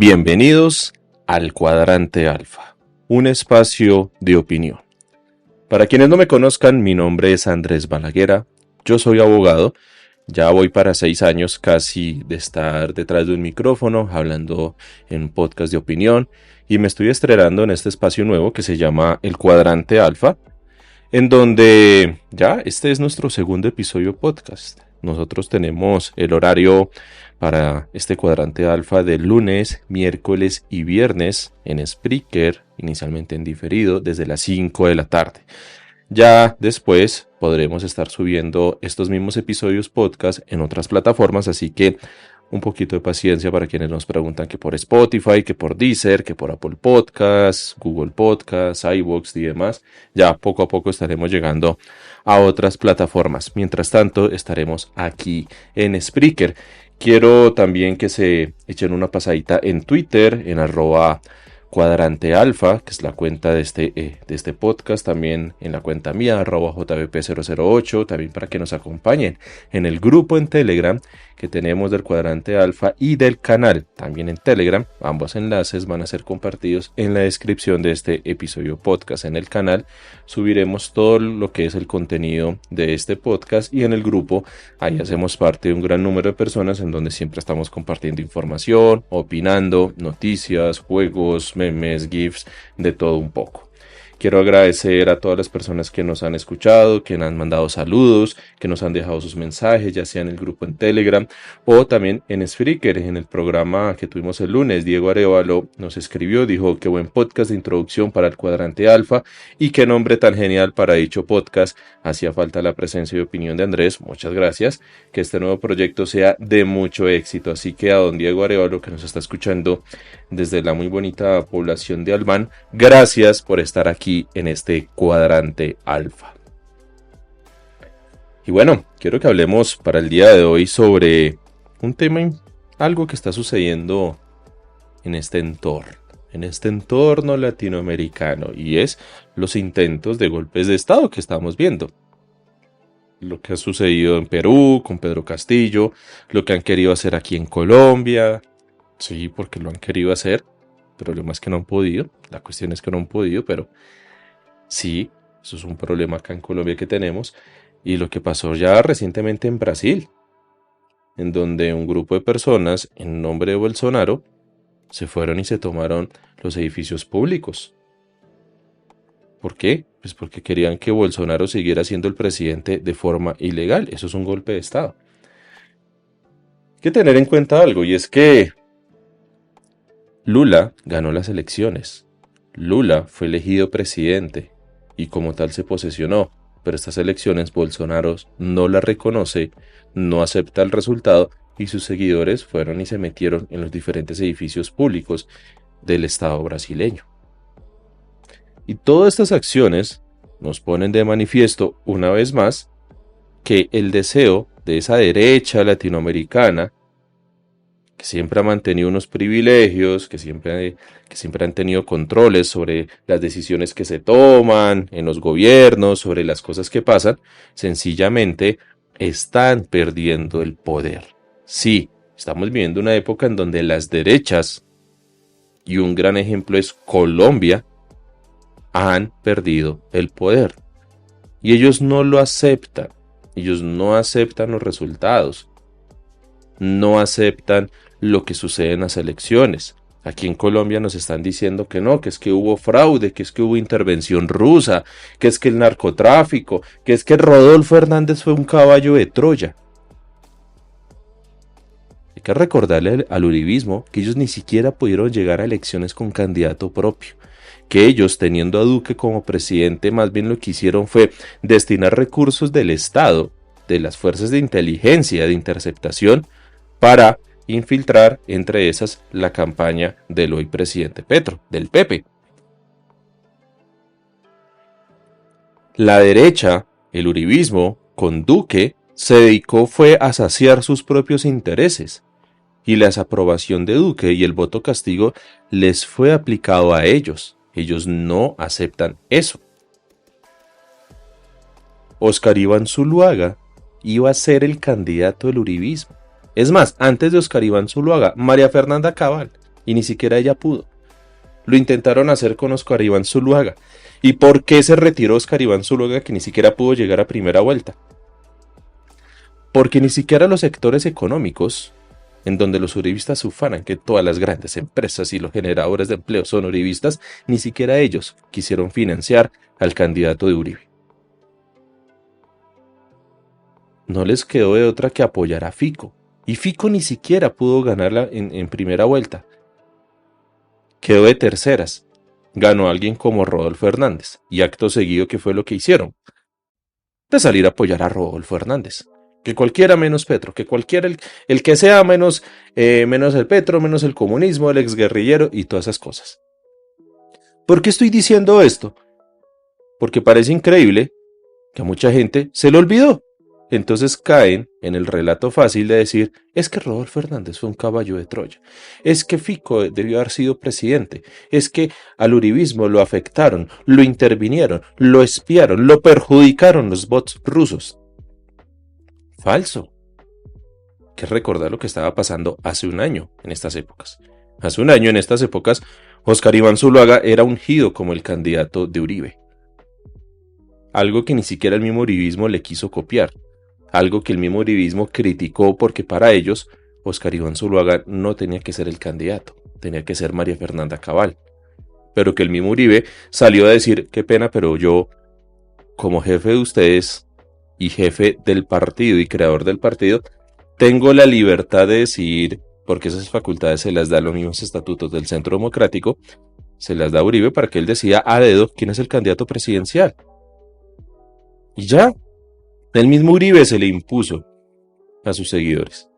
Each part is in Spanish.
Bienvenidos al Cuadrante Alfa, un espacio de opinión. Para quienes no me conozcan, mi nombre es Andrés Balaguera, yo soy abogado, ya voy para 6 años casi de estar detrás de un micrófono hablando en podcast de opinión y me estoy estrenando en este espacio nuevo que se llama El Cuadrante Alfa, en donde ya este es nuestro segundo episodio podcast. Nosotros tenemos el horario para este cuadrante alfa de lunes, miércoles y viernes en Spreaker, inicialmente en diferido, desde las 5 de la tarde. Ya después podremos estar subiendo estos mismos episodios podcast en otras plataformas, así que un poquito de paciencia para quienes nos preguntan que por Spotify, que por Deezer, que por Apple Podcasts, Google Podcasts, iVoox y demás. Ya poco a poco estaremos llegando a otras plataformas. Mientras tanto, estaremos aquí en Spreaker. Quiero también que se echen una pasadita en Twitter, en @cuadrantealfa, que es la cuenta de este podcast, también en la cuenta mía, @jvp008, también para que nos acompañen en el grupo en Telegram que tenemos del Cuadrante Alfa y del canal, también en Telegram. Ambos enlaces van a ser compartidos en la descripción de este episodio podcast. En el canal subiremos todo lo que es el contenido de este podcast y en el grupo ahí hacemos parte de un gran número de personas en donde siempre estamos compartiendo información, opinando, noticias, juegos, memes, GIFs, de todo un poco. Quiero agradecer a todas las personas que nos han escuchado, que nos han mandado saludos, que nos han dejado sus mensajes, ya sea en el grupo en Telegram o también en Spreaker. En el programa que tuvimos el lunes, Diego Arevalo nos escribió, dijo qué buen podcast de introducción para el Cuadrante Alfa y qué nombre tan genial para dicho podcast. Hacía falta la presencia y opinión de Andrés, muchas gracias. Que este nuevo proyecto sea de mucho éxito. Así que a don Diego Arevalo, que nos está escuchando desde la muy bonita población de Albán, gracias por estar aquí en este Cuadrante Alfa. Y bueno, quiero que hablemos para el día de hoy sobre un tema, algo que está sucediendo en este entorno latinoamericano, y es los intentos de golpes de Estado que estamos viendo. Lo que ha sucedido en Perú con Pedro Castillo, lo que han querido hacer aquí en Colombia, sí, porque lo han querido hacer, el problema es que no han podido, la cuestión es que no han podido, pero sí, eso es un problema acá en Colombia que tenemos, y lo que pasó ya recientemente en Brasil, en donde un grupo de personas, en nombre de Bolsonaro, se fueron y se tomaron los edificios públicos. ¿Por qué? Pues porque querían que Bolsonaro siguiera siendo el presidente de forma ilegal. Eso es un golpe de Estado. Hay que tener en cuenta algo, y es que Lula ganó las elecciones. Lula fue elegido presidente y como tal se posesionó, pero estas elecciones Bolsonaro no las reconoce, no acepta el resultado y sus seguidores fueron y se metieron en los diferentes edificios públicos del Estado brasileño. Y todas estas acciones nos ponen de manifiesto una vez más que el deseo de esa derecha latinoamericana, que siempre ha mantenido unos privilegios, que siempre han tenido controles sobre las decisiones que se toman en los gobiernos, sobre las cosas que pasan, sencillamente están perdiendo el poder. Sí, estamos viviendo una época en donde las derechas, y un gran ejemplo es Colombia, han perdido el poder. Y ellos no lo aceptan. Ellos no aceptan los resultados. No aceptan lo que sucede en las elecciones. Aquí en Colombia nos están diciendo que no, que es que hubo fraude, que es que hubo intervención rusa, que es que el narcotráfico, que es que Rodolfo Hernández fue un caballo de Troya. Hay que recordarle al uribismo que ellos ni siquiera pudieron llegar a elecciones con candidato propio, que ellos, teniendo a Duque como presidente, más bien lo que hicieron fue destinar recursos del Estado, de las fuerzas de inteligencia, de interceptación, para infiltrar entre esas la campaña del hoy presidente Petro, del Pepe. La derecha, el uribismo, con Duque, se dedicó fue a saciar sus propios intereses, y la desaprobación de Duque y el voto castigo les fue aplicado a ellos. Ellos no aceptan eso. Óscar Iván Zuluaga iba a ser el candidato del uribismo. Es más, antes de Óscar Iván Zuluaga, María Fernanda Cabal y ni siquiera ella pudo. Lo intentaron hacer con Óscar Iván Zuluaga. ¿Y por qué se retiró Óscar Iván Zuluaga, que ni siquiera pudo llegar a primera vuelta? Porque ni siquiera los sectores económicos, en donde los uribistas ufanan que todas las grandes empresas y los generadores de empleo son uribistas, ni siquiera ellos quisieron financiar al candidato de Uribe. No les quedó de otra que apoyar a Fico. Y Fico ni siquiera pudo ganarla en primera vuelta. Quedó de terceras. Ganó alguien como Rodolfo Hernández. Y acto seguido, ¿qué fue lo que hicieron? De salir a apoyar a Rodolfo Hernández. Que cualquiera menos Petro, que cualquiera el que sea menos el Petro, menos el comunismo, el exguerrillero y todas esas cosas. ¿Por qué estoy diciendo esto? Porque parece increíble que a mucha gente se le olvidó. Entonces caen en el relato fácil de decir, es que Rodolfo Hernández fue un caballo de Troya, es que Fico debió haber sido presidente, es que al uribismo lo afectaron, lo intervinieron, lo espiaron, lo perjudicaron los bots rusos. Falso. Hay que recordar lo que estaba pasando hace un año en estas épocas. Hace un año en estas épocas, Óscar Iván Zuluaga era ungido como el candidato de Uribe. Algo que ni siquiera el mismo uribismo le quiso copiar. Algo que el mismo uribismo criticó porque para ellos Óscar Iván Zuluaga no tenía que ser el candidato, tenía que ser María Fernanda Cabal. Pero que el mismo Uribe salió a decir, qué pena, pero yo, como jefe de ustedes y jefe del partido y creador del partido, tengo la libertad de decidir, porque esas facultades se las da los mismos estatutos del Centro Democrático, se las da a Uribe para que él decida a dedo quién es el candidato presidencial. Y ya. El mismo Uribe se le impuso a sus seguidores.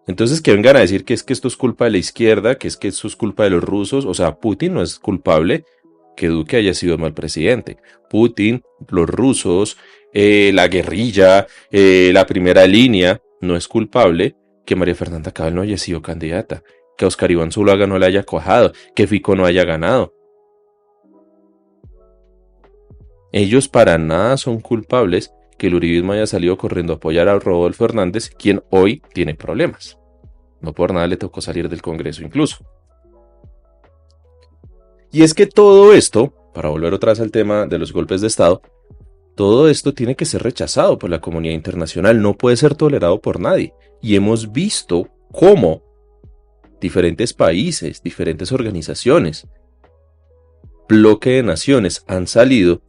Entonces que vengan a decir que es que esto es culpa de la izquierda, que esto es culpa de los rusos, o sea, Putin no es culpable que Duque haya sido mal presidente. Putin, los rusos, la guerrilla, la primera línea, no es culpable que María Fernanda Cabal no haya sido candidata, que Óscar Iván Zuluaga no le haya cuajado, que Fico no haya ganado. Ellos para nada son culpables que el uribismo haya salido corriendo a apoyar a Rodolfo Hernández, quien hoy tiene problemas. No por nada le tocó salir del Congreso incluso. Y es que todo esto, para volver otra vez al tema de los golpes de Estado, todo esto tiene que ser rechazado por la comunidad internacional, no puede ser tolerado por nadie. Y hemos visto cómo diferentes países, diferentes organizaciones, bloque de naciones han salido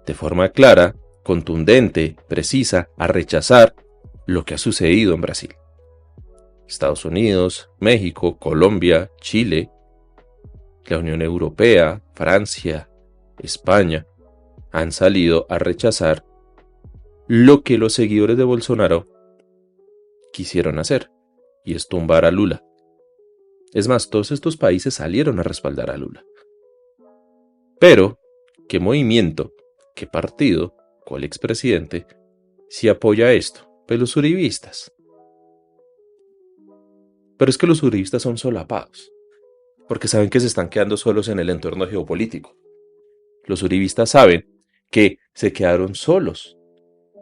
de forma clara, contundente, precisa, a rechazar lo que ha sucedido en Brasil. Estados Unidos, México, Colombia, Chile, la Unión Europea, Francia, España, han salido a rechazar lo que los seguidores de Bolsonaro quisieron hacer, y es tumbar a Lula. Es más, todos estos países salieron a respaldar a Lula. Pero, ¿qué movimiento, qué partido, cuál expresidente, si apoya esto? Pues los uribistas. Pero es que los uribistas son solapados, porque saben que se están quedando solos en el entorno geopolítico. Los uribistas saben que se quedaron solos.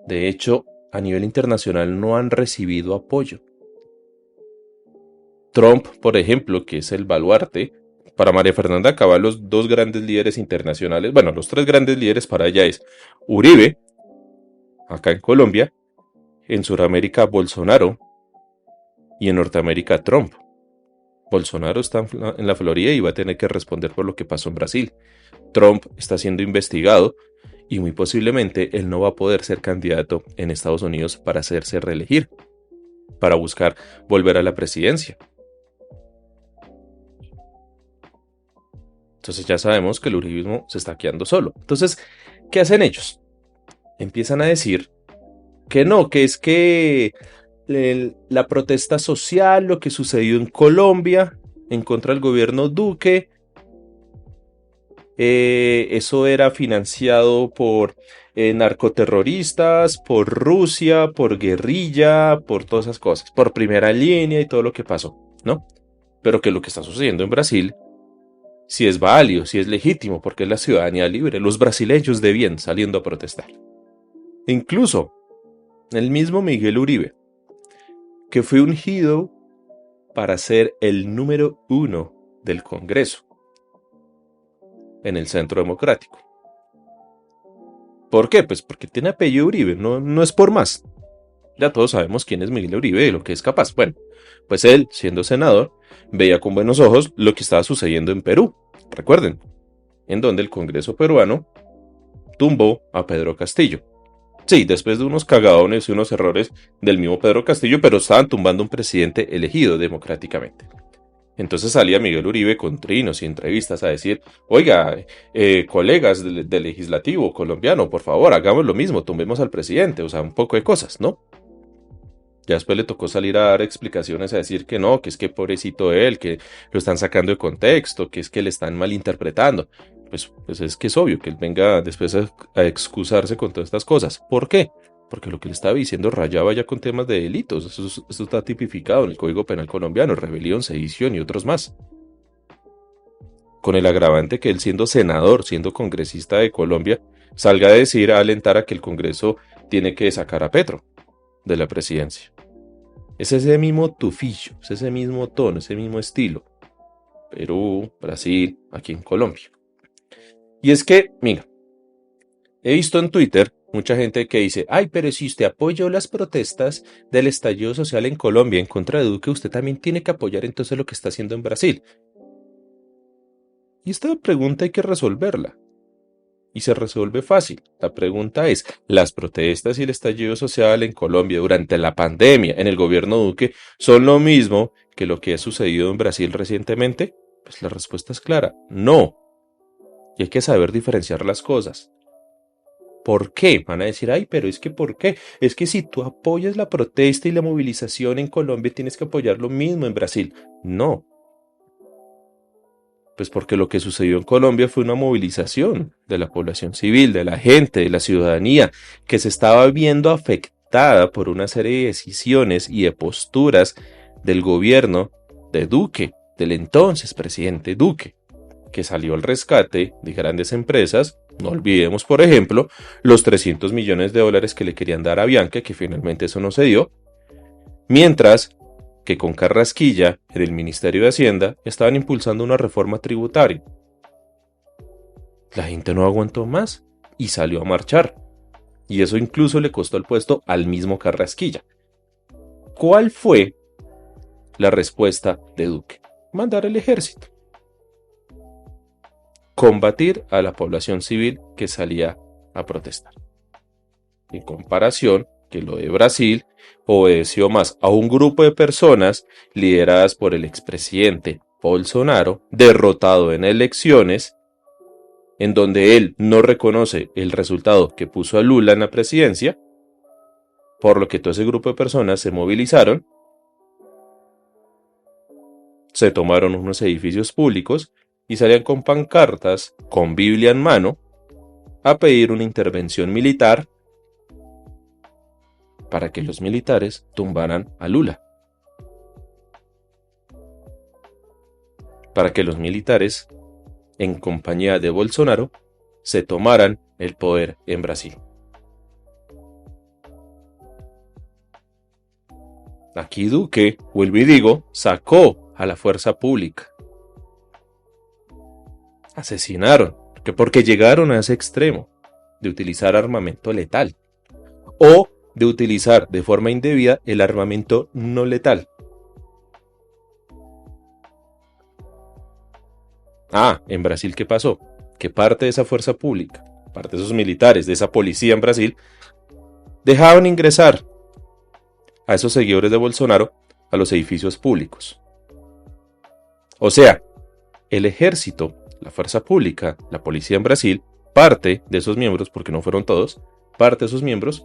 De hecho, a nivel internacional no han recibido apoyo. Trump, por ejemplo, que es el baluarte, para María Fernanda Cabal los dos grandes líderes internacionales, bueno, los tres grandes líderes para ella es Uribe, acá en Colombia, en Sudamérica Bolsonaro y en Norteamérica Trump. Bolsonaro está en la Florida y va a tener que responder por lo que pasó en Brasil. Trump está siendo investigado y muy posiblemente él no va a poder ser candidato en Estados Unidos para hacerse reelegir, para buscar volver a la presidencia. Entonces ya sabemos que el uribismo se está quedando solo. Entonces, ¿qué hacen ellos? Empiezan a decir que no, que es que la protesta social, lo que sucedió en Colombia en contra del gobierno Duque, eso era financiado por narcoterroristas, por Rusia, por guerrilla, por todas esas cosas, por primera línea y todo lo que pasó, ¿no? Pero que lo que está sucediendo en Brasil, si es válido, si es legítimo, porque es la ciudadanía libre, los brasileños de bien saliendo a protestar. Incluso el mismo Miguel Uribe, que fue ungido para ser el número 1 del Congreso en el Centro Democrático. ¿Por qué? Pues porque tiene apellido Uribe, no es por más. Ya todos sabemos quién es Miguel Uribe y lo que es capaz. Bueno, pues él, siendo senador, veía con buenos ojos lo que estaba sucediendo en Perú. Recuerden, en donde el Congreso peruano tumbó a Pedro Castillo. Sí, después de unos cagadones y unos errores del mismo Pedro Castillo, pero estaban tumbando un presidente elegido democráticamente. Entonces salía Miguel Uribe con trinos y entrevistas a decir, oiga, colegas del legislativo colombiano, por favor, hagamos lo mismo, tumbemos al presidente, o sea, un poco de cosas, ¿no? Ya después le tocó salir a dar explicaciones a decir que no, que es que pobrecito él, que lo están sacando de contexto, que es que le están malinterpretando. Pues es que es obvio que él venga después a excusarse con todas estas cosas. ¿Por qué? Porque lo que le estaba diciendo rayaba ya con temas de delitos. Eso está tipificado en el Código Penal colombiano, rebelión, sedición y otros más. Con el agravante que él, siendo senador, siendo congresista de Colombia, salga a decir, a alentar a que el Congreso tiene que sacar a Petro de la presidencia. Es ese mismo tufillo, es ese mismo tono, ese mismo estilo. Perú, Brasil, aquí en Colombia. Y es que, mira, he visto en Twitter mucha gente que dice, ay, pero si usted apoyó las protestas del estallido social en Colombia en contra de Duque, usted también tiene que apoyar entonces lo que está haciendo en Brasil. Y esta pregunta hay que resolverla. Y se resuelve fácil. La pregunta es, ¿las protestas y el estallido social en Colombia durante la pandemia en el gobierno Duque son lo mismo que lo que ha sucedido en Brasil recientemente? Pues la respuesta es clara, no. Y hay que saber diferenciar las cosas. ¿Por qué? Van a decir, ay, pero es que ¿por qué? Es que si tú apoyas la protesta y la movilización en Colombia, tienes que apoyar lo mismo en Brasil. No. Pues porque lo que sucedió en Colombia fue una movilización de la población civil, de la gente, de la ciudadanía, que se estaba viendo afectada por una serie de decisiones y de posturas del gobierno de Duque, del entonces presidente Duque, que salió al rescate de grandes empresas. No olvidemos, por ejemplo, los 300 millones de dólares que le querían dar a Bianca, que finalmente eso no se dio, mientras que con Carrasquilla en el Ministerio de Hacienda estaban impulsando una reforma tributaria. La gente no aguantó más y salió a marchar. Y eso incluso le costó el puesto al mismo Carrasquilla. ¿Cuál fue la respuesta de Duque? Mandar el ejército. Combatir a la población civil que salía a protestar. En comparación, que lo de Brasil obedeció más a un grupo de personas lideradas por el expresidente Bolsonaro, derrotado en elecciones, en donde él no reconoce el resultado que puso a Lula en la presidencia, por lo que todo ese grupo de personas se movilizaron, se tomaron unos edificios públicos y salían con pancartas, con Biblia en mano, a pedir una intervención militar para que los militares tumbaran a Lula. Para que los militares, en compañía de Bolsonaro, se tomaran el poder en Brasil. Aquí Duque, vuelvo y digo, sacó a la fuerza pública. Asesinaron, porque llegaron a ese extremo de utilizar armamento letal o de utilizar de forma indebida el armamento no letal. En Brasil, ¿qué pasó? Que parte de esa fuerza pública, parte de esos militares, de esa policía en Brasil, dejaban ingresar a esos seguidores de Bolsonaro a los edificios públicos. O sea, el ejército, la fuerza pública, la policía en Brasil, parte de esos miembros, porque no fueron todos, parte de esos miembros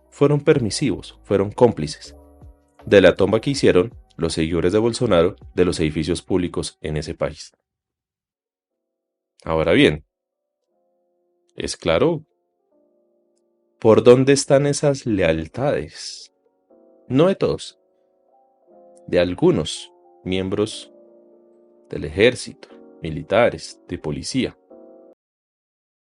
fueron permisivos, fueron cómplices de la toma que hicieron los seguidores de Bolsonaro de los edificios públicos en ese país. Ahora bien, es claro por dónde están esas lealtades. No de todos, de algunos miembros del ejército, militares, de policía.